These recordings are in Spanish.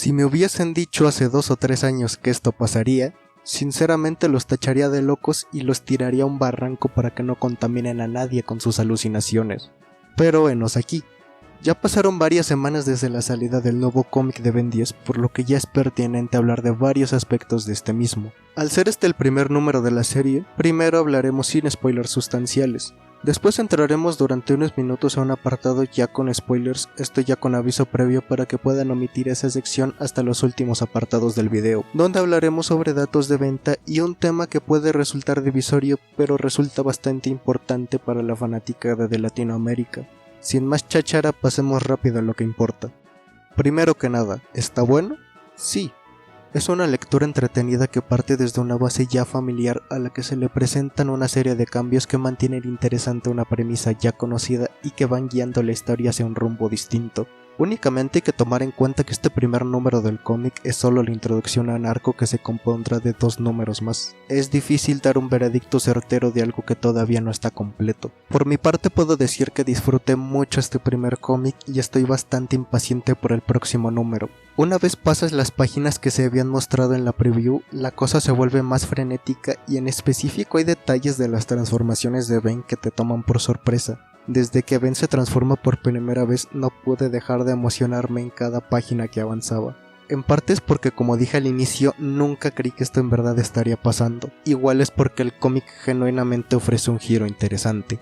Si me hubiesen dicho hace 2 o 3 años que esto pasaría, sinceramente los tacharía de locos y los tiraría a un barranco para que no contaminen a nadie con sus alucinaciones. Pero henos aquí. Ya pasaron varias semanas desde la salida del nuevo cómic de Ben 10, por lo que ya es pertinente hablar de varios aspectos de este mismo. Al ser este el primer número de la serie, primero hablaremos sin spoilers sustanciales. Después entraremos durante unos minutos a un apartado ya con spoilers, esto ya con aviso previo para que puedan omitir esa sección hasta los últimos apartados del video, donde hablaremos sobre datos de venta y un tema que puede resultar divisorio pero resulta bastante importante para la fanaticada de Latinoamérica. Sin más cháchara, pasemos rápido a lo que importa. Primero que nada, ¿está bueno? Sí. Es una lectura entretenida que parte desde una base ya familiar a la que se le presentan una serie de cambios que mantienen interesante una premisa ya conocida y que van guiando la historia hacia un rumbo distinto. Únicamente hay que tomar en cuenta que este primer número del cómic es solo la introducción a un arco que se compondrá de 2 números más. Es difícil dar un veredicto certero de algo que todavía no está completo. Por mi parte puedo decir que disfruté mucho este primer cómic y estoy bastante impaciente por el próximo número. Una vez pasas las páginas que se habían mostrado en la preview, la cosa se vuelve más frenética y en específico hay detalles de las transformaciones de Ben que te toman por sorpresa. Desde que Ben se transforma por primera vez no pude dejar de emocionarme en cada página que avanzaba. En parte es porque, como dije al inicio, nunca creí que esto en verdad estaría pasando. Igual es porque el cómic genuinamente ofrece un giro interesante.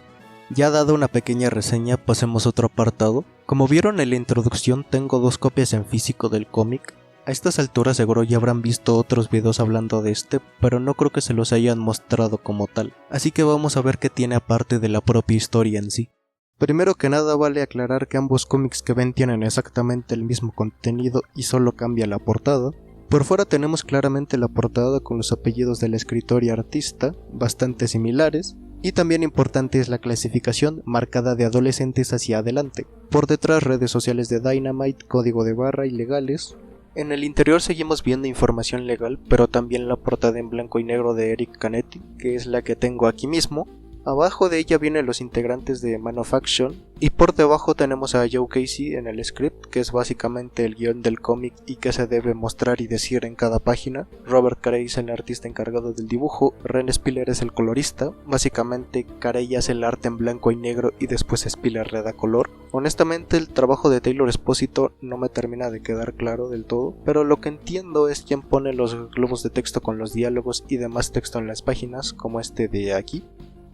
Ya dado una pequeña reseña, pasemos a otro apartado. Como vieron en la introducción, tengo 2 copias en físico del cómic. A estas alturas seguro ya habrán visto otros videos hablando de este, pero no creo que se los hayan mostrado como tal. Así que vamos a ver qué tiene aparte de la propia historia en sí. Primero que nada vale aclarar que ambos cómics que ven tienen exactamente el mismo contenido y solo cambia la portada. Por fuera tenemos claramente la portada con los apellidos del escritor y artista, bastante similares, y también importante es la clasificación marcada de adolescentes hacia adelante. Por detrás redes sociales de Dynamite, código de barra y legales. En el interior seguimos viendo información legal, pero también la portada en blanco y negro de Eric Canetti, que es la que tengo aquí mismo. Abajo de ella vienen los integrantes de Man of Action y por debajo tenemos a Joe Casey en el script, que es básicamente el guión del cómic y que se debe mostrar y decir en cada página. Robert Carey es el artista encargado del dibujo, Ren Spiller es el colorista, básicamente Carey hace el arte en blanco y negro y después Spiller le da color. Honestamente el trabajo de Taylor Espósito no me termina de quedar claro del todo, pero lo que entiendo es quién pone los globos de texto con los diálogos y demás texto en las páginas, como este de aquí.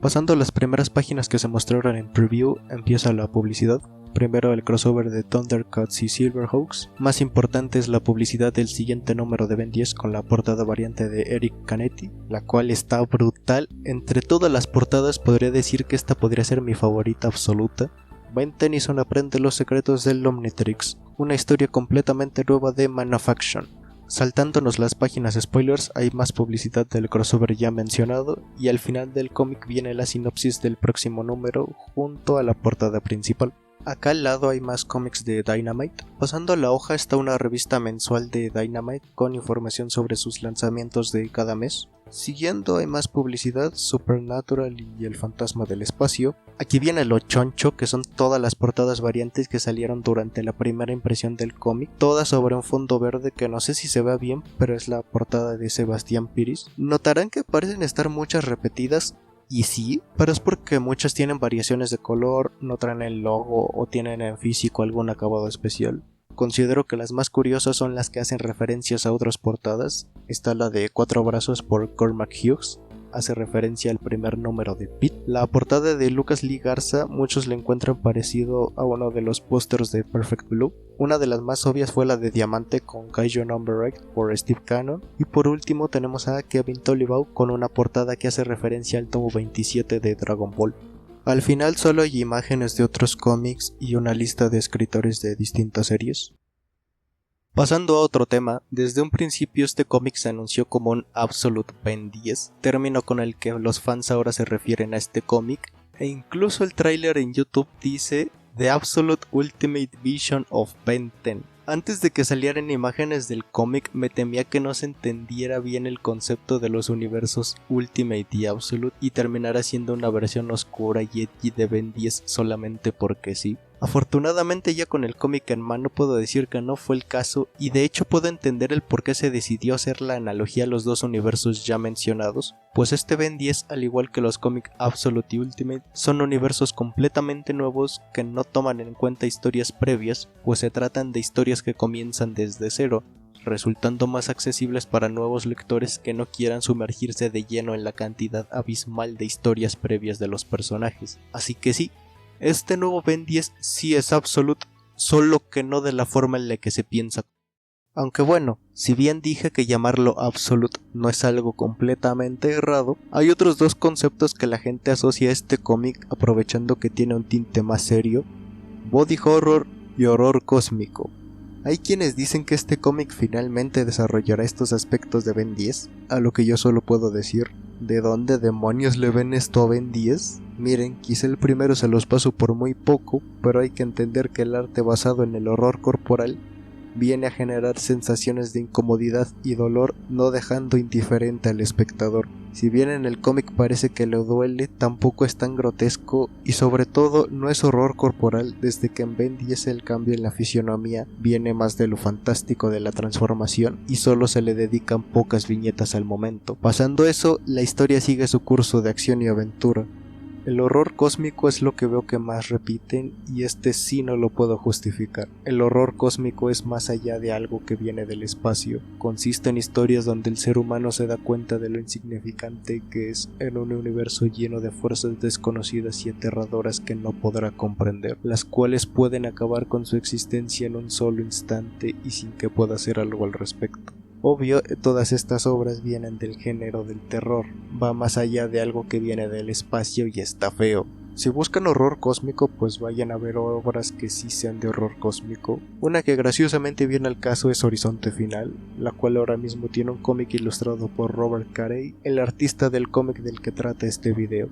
Pasando a las primeras páginas que se mostraron en preview, empieza la publicidad. Primero el crossover de Thundercats y Silverhawks. Más importante es la publicidad del siguiente número de Ben 10 con la portada variante de Eric Canetti, la cual está brutal. Entre todas las portadas podría decir que esta podría ser mi favorita absoluta. Ben Tennyson aprende los secretos del Omnitrix, una historia completamente nueva de Man of Action. Saltándonos las páginas spoilers hay más publicidad del crossover ya mencionado y al final del cómic viene la sinopsis del próximo número junto a la portada principal. Acá al lado hay más cómics de Dynamite. Pasando a la hoja está una revista mensual de Dynamite con información sobre sus lanzamientos de cada mes. Siguiendo hay más publicidad, Supernatural y el fantasma del espacio. Aquí viene lo choncho, que son todas las portadas variantes que salieron durante la primera impresión del cómic, todas sobre un fondo verde que no sé si se ve bien, pero es la portada de Sebastián Piris. Notarán que parecen estar muchas repetidas, y sí, pero es porque muchas tienen variaciones de color, no traen el logo o tienen en físico algún acabado especial. Considero que las más curiosas son las que hacen referencias a otras portadas. Está la de 4 brazos por Cormac Hughes, hace referencia al primer número de Pete. La portada de Lucas Lee Garza muchos le encuentran parecido a uno de los pósters de Perfect Blue. Una de las más obvias fue la de Diamante con Kaiju Number 8 por Steve Cannon. Y por último tenemos a Kevin Tollibaugh con una portada que hace referencia al tomo 27 de Dragon Ball. Al final solo hay imágenes de otros cómics y una lista de escritores de distintas series. Pasando a otro tema, desde un principio este cómic se anunció como un Absolute Ben 10, término con el que los fans ahora se refieren a este cómic, e incluso el tráiler en YouTube dice The Absolute Ultimate Vision of Ben 10. Antes de que salieran imágenes del cómic me temía que no se entendiera bien el concepto de los universos Ultimate y Absolute y terminara siendo una versión oscura y edgy de Ben 10 solamente porque sí. Afortunadamente ya con el cómic en mano puedo decir que no fue el caso y de hecho puedo entender el por qué se decidió hacer la analogía a los dos universos ya mencionados, pues este Ben 10 al igual que los cómics Absolute y Ultimate son universos completamente nuevos que no toman en cuenta historias previas, pues se tratan de historias que comienzan desde cero, resultando más accesibles para nuevos lectores que no quieran sumergirse de lleno en la cantidad abismal de historias previas de los personajes. Así que sí, este nuevo Ben 10 sí es Absolute, solo que no de la forma en la que se piensa. Aunque bueno, si bien dije que llamarlo Absolute no es algo completamente errado, hay otros dos conceptos que la gente asocia a este cómic aprovechando que tiene un tinte más serio: body horror y horror cósmico. Hay quienes dicen que este cómic finalmente desarrollará estos aspectos de Ben 10, a lo que yo solo puedo decir: ¿de dónde demonios le ven esto a Ben 10? Miren, quizá el primero se los paso por muy poco, pero hay que entender que el arte basado en el horror corporal viene a generar sensaciones de incomodidad y dolor, no dejando indiferente al espectador. Si bien en el cómic parece que le duele, tampoco es tan grotesco y sobre todo no es horror corporal, desde que en Ben 10 el cambio en la fisionomía viene más de lo fantástico de la transformación y solo se le dedican pocas viñetas al momento. Pasando eso, la historia sigue su curso de acción y aventura. El horror cósmico es lo que veo que más repiten y este sí no lo puedo justificar. El horror cósmico es más allá de algo que viene del espacio. Consiste en historias donde el ser humano se da cuenta de lo insignificante que es en un universo lleno de fuerzas desconocidas y aterradoras que no podrá comprender, las cuales pueden acabar con su existencia en un solo instante y sin que pueda hacer algo al respecto. Obvio, todas estas obras vienen del género del terror, va más allá de algo que viene del espacio y está feo. Si buscan horror cósmico, pues vayan a ver obras que sí sean de horror cósmico. Una que graciosamente viene al caso es Horizonte Final, la cual ahora mismo tiene un cómic ilustrado por Robert Carey, el artista del cómic del que trata este video.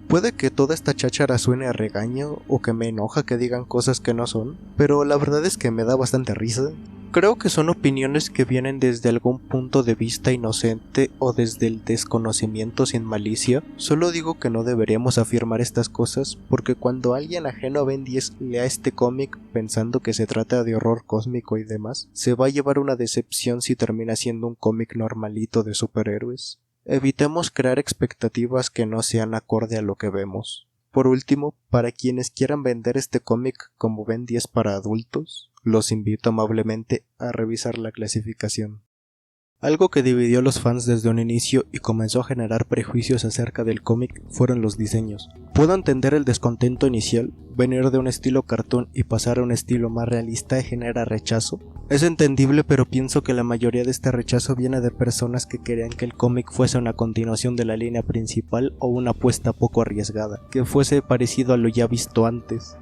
Puede que toda esta cháchara suene a regaño o que me enoja que digan cosas que no son, pero la verdad es que me da bastante risa. Creo que son opiniones que vienen desde algún punto de vista inocente o desde el desconocimiento sin malicia. Solo digo que no deberíamos afirmar estas cosas porque cuando alguien ajeno a Ben 10 lea este cómic pensando que se trata de horror cósmico y demás, se va a llevar una decepción si termina siendo un cómic normalito de superhéroes. Evitemos crear expectativas que no sean acorde a lo que vemos. Por último, para quienes quieran vender este cómic como Ben 10 para adultos, los invito amablemente a revisar la clasificación. Algo que dividió a los fans desde un inicio y comenzó a generar prejuicios acerca del cómic fueron los diseños. Puedo entender el descontento inicial, venir de un estilo cartoon y pasar a un estilo más realista genera rechazo. Es entendible, pero pienso que la mayoría de este rechazo viene de personas que querían que el cómic fuese una continuación de la línea principal o una apuesta poco arriesgada, que fuese parecido a lo ya visto antes.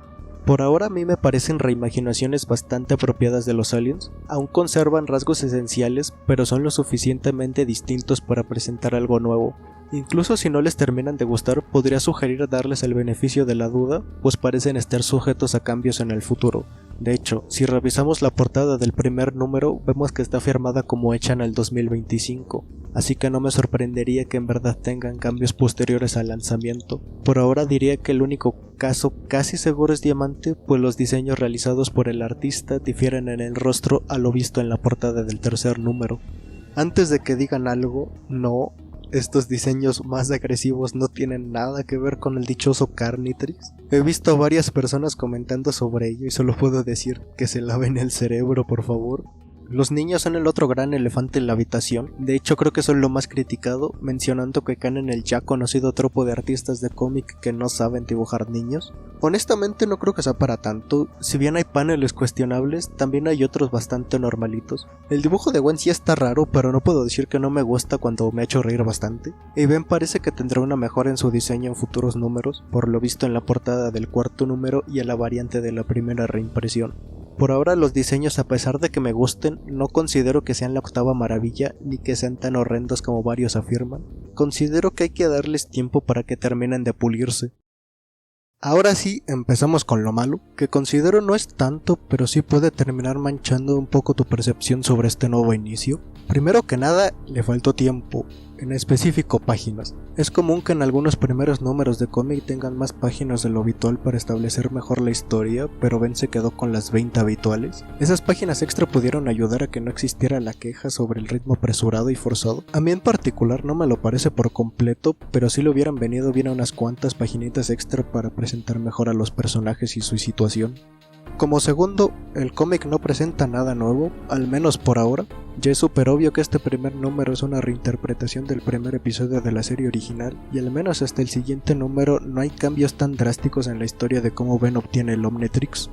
Por ahora a mí me parecen reimaginaciones bastante apropiadas de los aliens, aún conservan rasgos esenciales, pero son lo suficientemente distintos para presentar algo nuevo. Incluso si no les terminan de gustar, podría sugerir darles el beneficio de la duda, pues parecen estar sujetos a cambios en el futuro. De hecho, si revisamos la portada del primer número, vemos que está firmada como hecha en el 2025, así que no me sorprendería que en verdad tengan cambios posteriores al lanzamiento. Por ahora diría que el único caso casi seguro es Diamante, pues los diseños realizados por el artista difieren en el rostro a lo visto en la portada del tercer número. Antes de que digan algo, no, estos diseños más agresivos no tienen nada que ver con el dichoso Carnitrix. He visto a varias personas comentando sobre ello y solo puedo decir que se laven el cerebro, por favor. Los niños son el otro gran elefante en la habitación, de hecho creo que son lo más criticado, mencionando que caen en el ya conocido tropo de artistas de cómic que no saben dibujar niños. Honestamente no creo que sea para tanto, si bien hay paneles cuestionables, también hay otros bastante normalitos. El dibujo de Gwen sí está raro, pero no puedo decir que no me gusta cuando me ha hecho reír bastante. Y Ben parece que tendrá una mejora en su diseño en futuros números, por lo visto en la portada del cuarto número y en la variante de la primera reimpresión. Por ahora los diseños, a pesar de que me gusten, no considero que sean la octava maravilla ni que sean tan horrendos como varios afirman. Considero que hay que darles tiempo para que terminen de pulirse. Ahora sí, empezamos con lo malo, que considero no es tanto, pero sí puede terminar manchando un poco tu percepción sobre este nuevo inicio. Primero que nada, le faltó tiempo, en específico páginas. Es común que en algunos primeros números de cómic tengan más páginas de lo habitual para establecer mejor la historia, pero Ben se quedó con las 20 habituales. Esas páginas extra pudieron ayudar a que no existiera la queja sobre el ritmo apresurado y forzado. A mí en particular no me lo parece por completo, pero sí le hubieran venido bien unas cuantas paginitas extra para presentar mejor a los personajes y su situación. Como segundo, el cómic no presenta nada nuevo, al menos por ahora. Ya es súper obvio que este primer número es una reinterpretación del primer episodio de la serie original, y al menos hasta el siguiente número no hay cambios tan drásticos en la historia de cómo Ben obtiene el Omnitrix.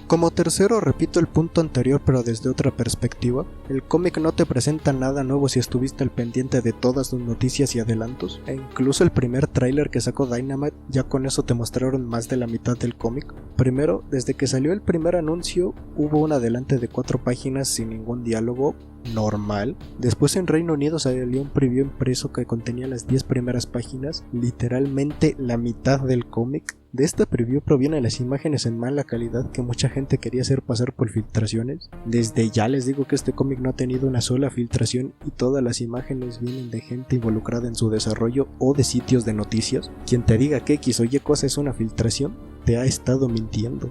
Como tercero, repito el punto anterior pero desde otra perspectiva, el cómic no te presenta nada nuevo si estuviste al pendiente de todas sus noticias y adelantos, e incluso el primer tráiler que sacó Dynamite ya con eso te mostraron más de la mitad del cómic. Primero, desde que salió el primer anuncio, hubo un adelante de 4 páginas sin ningún diálogo, normal. Después en Reino Unido salió un preview impreso que contenía las 10 primeras páginas, literalmente la mitad del cómic. De esta preview provienen las imágenes en mala calidad que mucha gente quería hacer pasar por filtraciones. Desde ya les digo que este cómic no ha tenido una sola filtración y todas las imágenes vienen de gente involucrada en su desarrollo o de sitios de noticias. Quien te diga que X o Y cosa es una filtración, te ha estado mintiendo.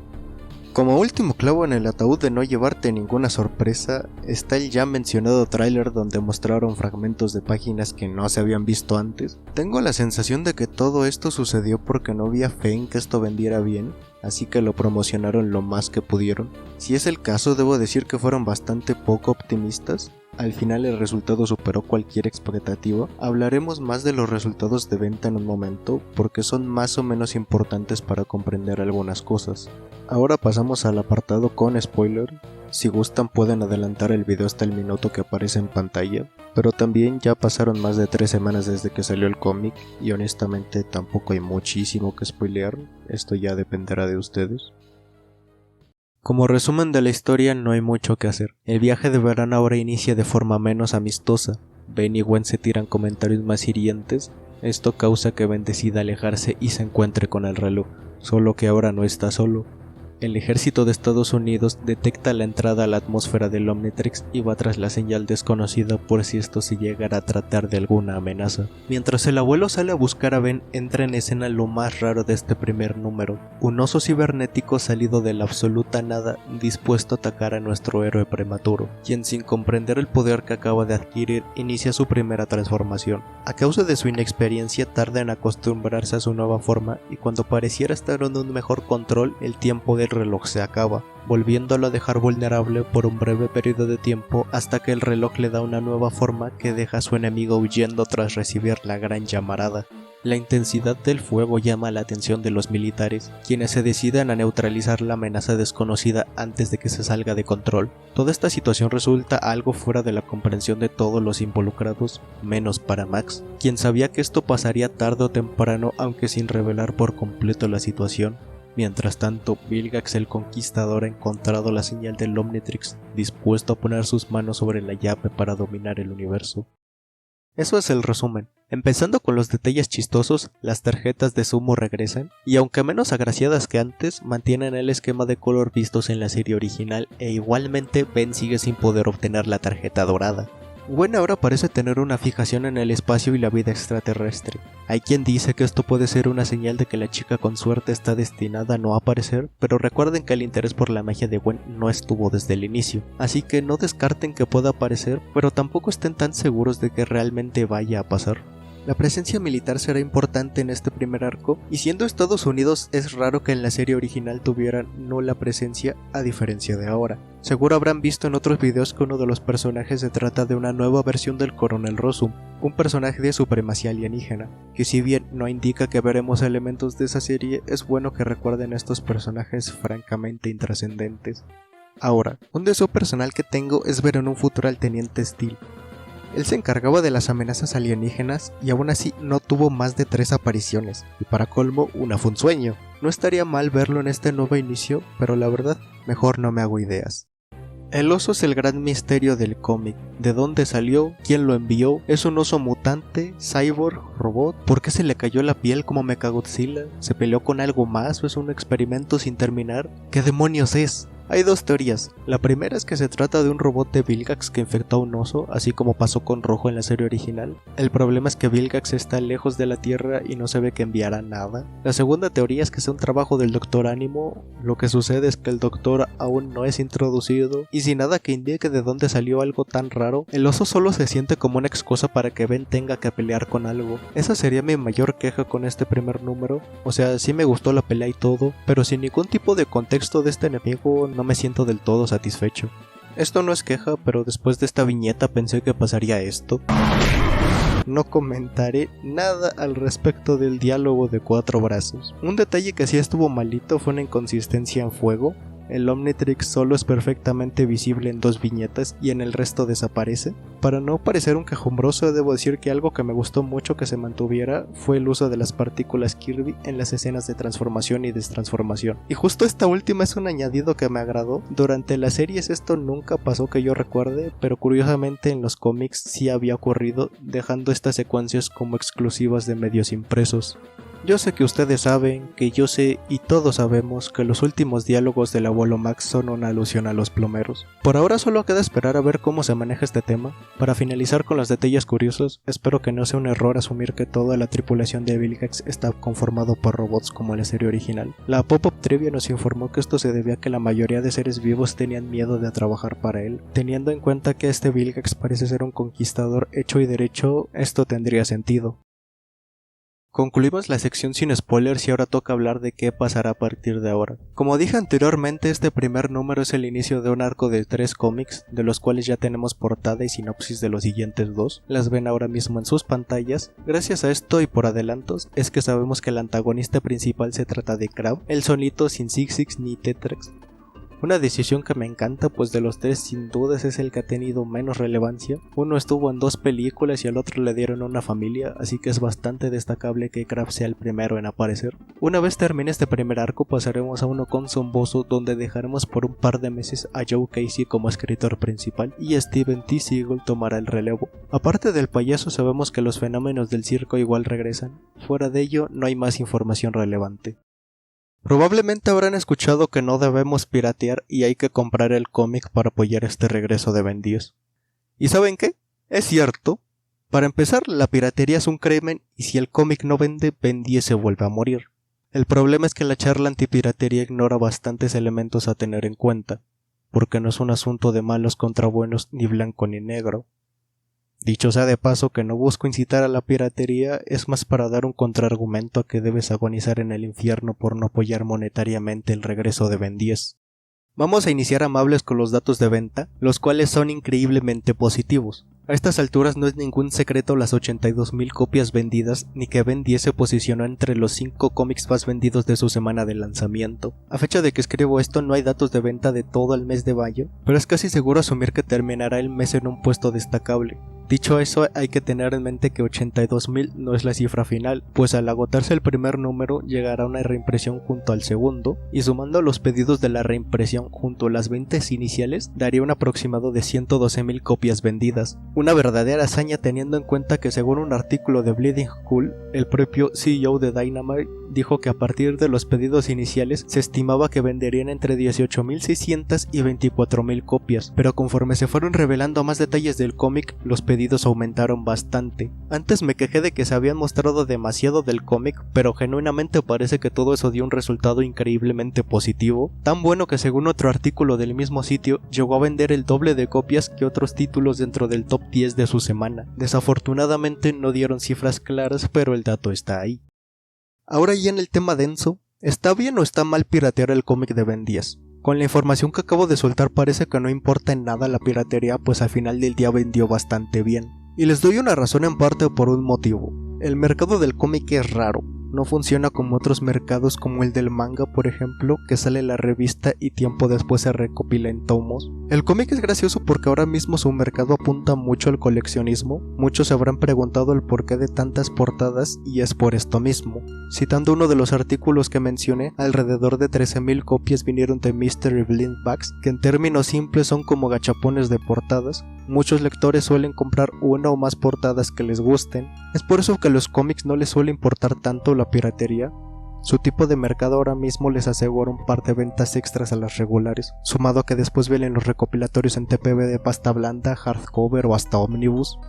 Como último clavo en el ataúd de no llevarte ninguna sorpresa, está el ya mencionado tráiler donde mostraron fragmentos de páginas que no se habían visto antes. Tengo la sensación de que todo esto sucedió porque no había fe en que esto vendiera bien, así que lo promocionaron lo más que pudieron. Si es el caso, debo decir que fueron bastante poco optimistas. Al final el resultado superó cualquier expectativa. Hablaremos más de los resultados de venta en un momento, porque son más o menos importantes para comprender algunas cosas. Ahora pasamos al apartado con spoiler. Si gustan pueden adelantar el video hasta el minuto que aparece en pantalla, pero también ya pasaron más de 3 semanas desde que salió el cómic y honestamente tampoco hay muchísimo que spoilear, esto ya dependerá de ustedes. Como resumen de la historia no hay mucho que hacer. El viaje de verano ahora inicia de forma menos amistosa. Ben y Gwen se tiran comentarios más hirientes. Esto causa que Ben decida alejarse y se encuentre con el reloj, solo que ahora no está solo. El ejército de Estados Unidos detecta la entrada a la atmósfera del Omnitrix y va tras la señal desconocida por si esto se llegara a tratar de alguna amenaza. Mientras el abuelo sale a buscar a Ben, entra en escena lo más raro de este primer número, un oso cibernético salido de la absoluta nada dispuesto a atacar a nuestro héroe prematuro, quien sin comprender el poder que acaba de adquirir inicia su primera transformación. A causa de su inexperiencia tarda en acostumbrarse a su nueva forma y cuando pareciera estar en un mejor control el tiempo del reloj se acaba, volviéndolo a dejar vulnerable por un breve periodo de tiempo hasta que el reloj le da una nueva forma que deja a su enemigo huyendo tras recibir la gran llamarada. La intensidad del fuego llama la atención de los militares, quienes se deciden a neutralizar la amenaza desconocida antes de que se salga de control. Toda esta situación resulta algo fuera de la comprensión de todos los involucrados, menos para Max, quien sabía que esto pasaría tarde o temprano aunque sin revelar por completo la situación. Mientras tanto, Vilgax el Conquistador ha encontrado la señal del Omnitrix, dispuesto a poner sus manos sobre la llave para dominar el universo. Eso es el resumen. Empezando con los detalles chistosos, las tarjetas de sumo regresan, y aunque menos agraciadas que antes, mantienen el esquema de color vistos en la serie original e igualmente Ben sigue sin poder obtener la tarjeta dorada. Gwen ahora parece tener una fijación en el espacio y la vida extraterrestre. Hay quien dice que esto puede ser una señal de que la chica con suerte está destinada a no aparecer, pero recuerden que el interés por la magia de Gwen no estuvo desde el inicio, así que no descarten que pueda aparecer, pero tampoco estén tan seguros de que realmente vaya a pasar. La presencia militar será importante en este primer arco, y siendo Estados Unidos es raro que en la serie original tuvieran nula presencia a diferencia de ahora. Seguro habrán visto en otros videos que uno de los personajes se trata de una nueva versión del Coronel Rossum, un personaje de supremacía alienígena, que si bien no indica que veremos elementos de esa serie, es bueno que recuerden a estos personajes francamente intrascendentes. Ahora, un deseo personal que tengo es ver en un futuro al Teniente Steel. Él se encargaba de las amenazas alienígenas y aún así no tuvo más de 3 apariciones, y para colmo una fue un sueño. No estaría mal verlo en este nuevo inicio, pero la verdad, mejor no me hago ideas. El oso es el gran misterio del cómic. ¿De dónde salió? ¿Quién lo envió? ¿Es un oso mutante? ¿Cyborg? ¿Robot? ¿Por qué se le cayó la piel como Mechagodzilla? ¿Se peleó con algo más o es un experimento sin terminar? ¿Qué demonios es? Hay dos teorías. La primera es que se trata de un robot de Vilgax que infectó a un oso, así como pasó con Rojo en la serie original. El problema es que Vilgax está lejos de la Tierra y no se ve que enviará nada. La segunda teoría es que sea un trabajo del Doctor Ánimo. Lo que sucede es que el Doctor aún no es introducido, y sin nada que indique de dónde salió algo tan raro, el oso solo se siente como una excusa para que Ben tenga que pelear con algo. Esa sería mi mayor queja con este primer número. O sea, sí me gustó la pelea y todo, pero sin ningún tipo de contexto de este enemigo no me siento del todo satisfecho. Esto no es queja, pero después de esta viñeta pensé que pasaría esto. No comentaré nada al respecto del diálogo de Cuatro Brazos. Un detalle que sí estuvo malito fue una inconsistencia en fuego. El Omnitrix solo es perfectamente visible en 2 viñetas y en el resto desaparece. Para no parecer un quejumbroso, debo decir que algo que me gustó mucho que se mantuviera fue el uso de las partículas Kirby en las escenas de transformación y destransformación. Y justo esta última es un añadido que me agradó. Durante las series esto nunca pasó que yo recuerde, pero curiosamente en los cómics sí había ocurrido, dejando estas secuencias como exclusivas de medios impresos. Yo sé que ustedes saben, que yo sé y todos sabemos que los últimos diálogos del abuelo Max son una alusión a los plomeros. Por ahora solo queda esperar a ver cómo se maneja este tema. Para finalizar con los detalles curiosos, espero que no sea un error asumir que toda la tripulación de Vilgax está conformado por robots como en la serie original. La Pop-Up Trivia nos informó que esto se debía a que la mayoría de seres vivos tenían miedo de trabajar para él. Teniendo en cuenta que este Vilgax parece ser un conquistador hecho y derecho, esto tendría sentido. Concluimos la sección sin spoilers y ahora toca hablar de qué pasará a partir de ahora. Como dije anteriormente, este primer número es el inicio de un arco de 3 cómics, de los cuales ya tenemos portada y sinopsis de los siguientes 2. Las ven ahora mismo en sus pantallas. Gracias a esto y por adelantos, es que sabemos que el antagonista principal se trata de Crab, el solito sin Zigzags ni Tetrax. Una decisión que me encanta, pues de los 3 sin dudas es el que ha tenido menos relevancia. Uno estuvo en 2 películas y al otro le dieron una familia, así que es bastante destacable que Crab sea el primero en aparecer. Una vez termine este primer arco pasaremos a uno con Zombozo, donde dejaremos por un par de meses a Joe Casey como escritor principal y Steven T. Seagle tomará el relevo. Aparte del payaso sabemos que los fenómenos del circo igual regresan. Fuera de ello no hay más información relevante. Probablemente habrán escuchado que no debemos piratear y hay que comprar el cómic para apoyar este regreso de Ben 10. ¿Y saben qué? Es cierto. Para empezar, la piratería es un crimen y si el cómic no vende, Ben 10 se vuelve a morir. El problema es que la charla antipiratería ignora bastantes elementos a tener en cuenta, porque no es un asunto de malos contra buenos ni blanco ni negro. Dicho sea de paso que no busco incitar a la piratería, es más para dar un contraargumento a que debes agonizar en el infierno por no apoyar monetariamente el regreso de Ben 10. Vamos a iniciar amables con los datos de venta, los cuales son increíblemente positivos. A estas alturas no es ningún secreto las 82,000 copias vendidas, ni que Ben 10 se posicionó entre los 5 cómics más vendidos de su semana de lanzamiento. A fecha de que escribo esto no hay datos de venta de todo el mes de mayo, pero es casi seguro asumir que terminará el mes en un puesto destacable. Dicho eso, hay que tener en mente que 82,000 no es la cifra final, pues al agotarse el primer número llegará una reimpresión junto al segundo, y sumando los pedidos de la reimpresión junto a las ventas iniciales, daría un aproximado de 112,000 copias vendidas. Una verdadera hazaña teniendo en cuenta que según un artículo de Bleeding Cool, el propio CEO de Dynamite dijo que a partir de los pedidos iniciales se estimaba que venderían entre 18,600 y 24,000 copias, pero conforme se fueron revelando más detalles del cómic, los pedidos aumentaron bastante. Antes me quejé de que se habían mostrado demasiado del cómic, pero genuinamente parece que todo eso dio un resultado increíblemente positivo, tan bueno que según otro artículo del mismo sitio, llegó a vender el doble de copias que otros títulos dentro del top 10 de su semana. Desafortunadamente no dieron cifras claras, pero el dato está ahí. Ahora ya en el tema denso, ¿está bien o está mal piratear el cómic de Ben 10? Con la información que acabo de soltar parece que no importa en nada la piratería, pues al final del día vendió bastante bien. Y les doy una razón en parte por un motivo. El mercado del cómic es raro. No funciona como otros mercados como el del manga, por ejemplo, que sale la revista y tiempo después se recopila en tomos. El cómic es gracioso porque ahora mismo su mercado apunta mucho al coleccionismo. Muchos se habrán preguntado el porqué de tantas portadas y es por esto mismo. Citando uno de los artículos que mencioné, alrededor de 13,000 copias vinieron de Mystery Blind Bags, que en términos simples son como gachapones de portadas. Muchos lectores suelen comprar una o más portadas que les gusten. Es por eso que a los cómics no les suele importar tanto la piratería. Su tipo de mercado ahora mismo les asegura un par de ventas extras a las regulares, sumado a que después vienen los recopilatorios en TPB de pasta blanda, hardcover o hasta omnibus.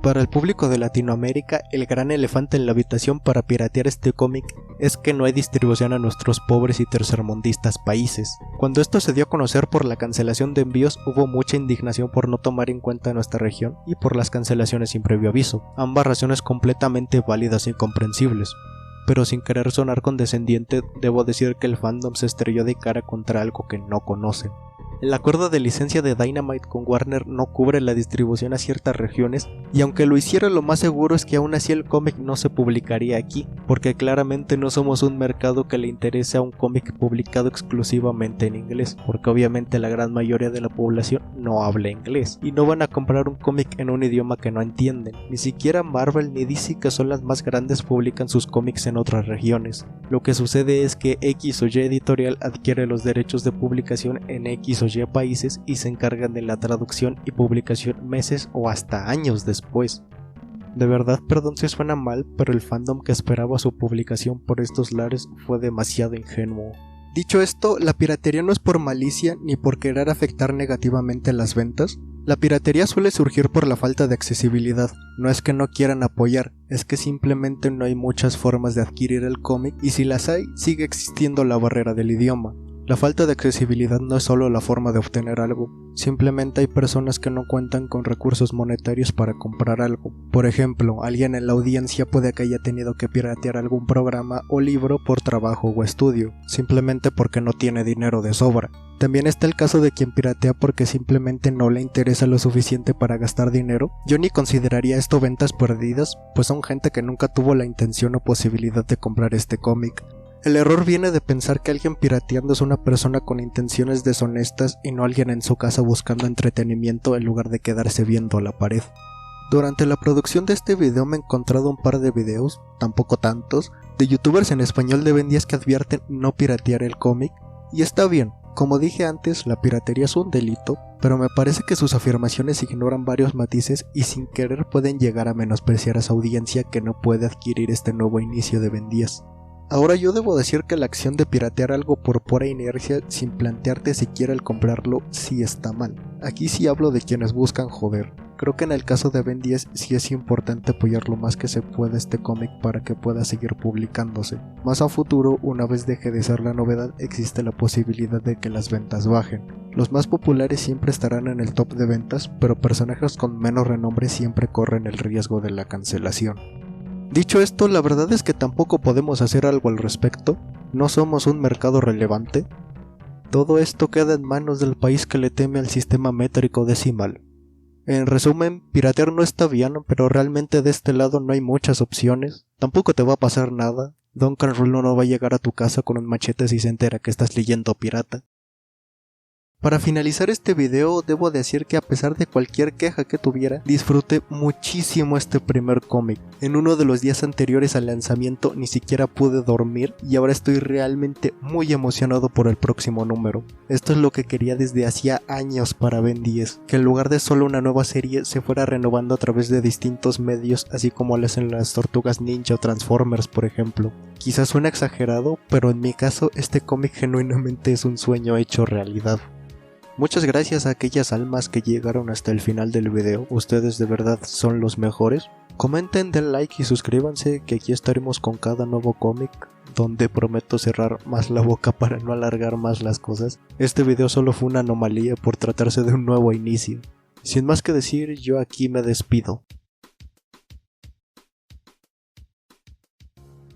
Para el público de Latinoamérica, el gran elefante en la habitación para piratear este cómic es que no hay distribución a nuestros pobres y tercermundistas países. Cuando esto se dio a conocer por la cancelación de envíos, hubo mucha indignación por no tomar en cuenta nuestra región y por las cancelaciones sin previo aviso, ambas razones completamente válidas y comprensibles. Pero sin querer sonar condescendiente, debo decir que el fandom se estrelló de cara contra algo que no conocen. El acuerdo de licencia de Dynamite con Warner no cubre la distribución a ciertas regiones, y aunque lo hiciera, lo más seguro es que aún así el cómic no se publicaría aquí, porque claramente no somos un mercado que le interese a un cómic publicado exclusivamente en inglés, porque obviamente la gran mayoría de la población no habla inglés, y no van a comprar un cómic en un idioma que no entienden. Ni siquiera Marvel ni DC, que son las más grandes, publican sus cómics en otras regiones. Lo que sucede es que X o Y editorial adquiere los derechos de publicación en X o Y países y se encargan de la traducción y publicación meses o hasta años después. De verdad, perdón si suena mal, pero el fandom que esperaba su publicación por estos lares fue demasiado ingenuo. Dicho esto, la piratería no es por malicia ni por querer afectar negativamente las ventas. La piratería suele surgir por la falta de accesibilidad. No es que no quieran apoyar, es que simplemente no hay muchas formas de adquirir el cómic, y si las hay, sigue existiendo la barrera del idioma. La falta de accesibilidad no es solo la forma de obtener algo, simplemente hay personas que no cuentan con recursos monetarios para comprar algo. Por ejemplo, alguien en la audiencia puede que haya tenido que piratear algún programa o libro por trabajo o estudio, simplemente porque no tiene dinero de sobra. También está el caso de quien piratea porque simplemente no le interesa lo suficiente para gastar dinero. Yo ni consideraría esto ventas perdidas, pues son gente que nunca tuvo la intención o posibilidad de comprar este cómic. El error viene de pensar que alguien pirateando es una persona con intenciones deshonestas y no alguien en su casa buscando entretenimiento en lugar de quedarse viendo a la pared. Durante la producción de este video me he encontrado un par de videos, tampoco tantos, de youtubers en español de Ben 10 que advierten no piratear el cómic, y está bien. Como dije antes, la piratería es un delito, pero me parece que sus afirmaciones ignoran varios matices y sin querer pueden llegar a menospreciar a su audiencia que no puede adquirir este nuevo inicio de Ben 10. Ahora yo debo decir que la acción de piratear algo por pura inercia sin plantearte siquiera el comprarlo sí está mal. Aquí sí hablo de quienes buscan joder. Creo que en el caso de Ben 10 sí es importante apoyar lo más que se pueda este cómic para que pueda seguir publicándose. Más a futuro, una vez deje de ser la novedad, existe la posibilidad de que las ventas bajen. Los más populares siempre estarán en el top de ventas, pero personajes con menos renombre siempre corren el riesgo de la cancelación. Dicho esto, la verdad es que tampoco podemos hacer algo al respecto, no somos un mercado relevante. Todo esto queda en manos del país que le teme al sistema métrico decimal. En resumen, piratear no está bien, pero realmente de este lado no hay muchas opciones, tampoco te va a pasar nada. Duncan Rullo no va a llegar a tu casa con un machete si se entera que estás leyendo pirata. Para finalizar este video, debo decir que a pesar de cualquier queja que tuviera, disfruté muchísimo este primer cómic. En uno de los días anteriores al lanzamiento ni siquiera pude dormir y ahora estoy realmente muy emocionado por el próximo número. Esto es lo que quería desde hacía años para Ben 10, que en lugar de solo una nueva serie se fuera renovando a través de distintos medios, así como lo hacen las Tortugas Ninja o Transformers, por ejemplo. Quizás suena exagerado, pero en mi caso este cómic genuinamente es un sueño hecho realidad. Muchas gracias a aquellas almas que llegaron hasta el final del video, ustedes de verdad son los mejores. Comenten, den like y suscríbanse, que aquí estaremos con cada nuevo cómic, donde prometo cerrar más la boca para no alargar más las cosas. Este video solo fue una anomalía por tratarse de un nuevo inicio. Sin más que decir, yo aquí me despido.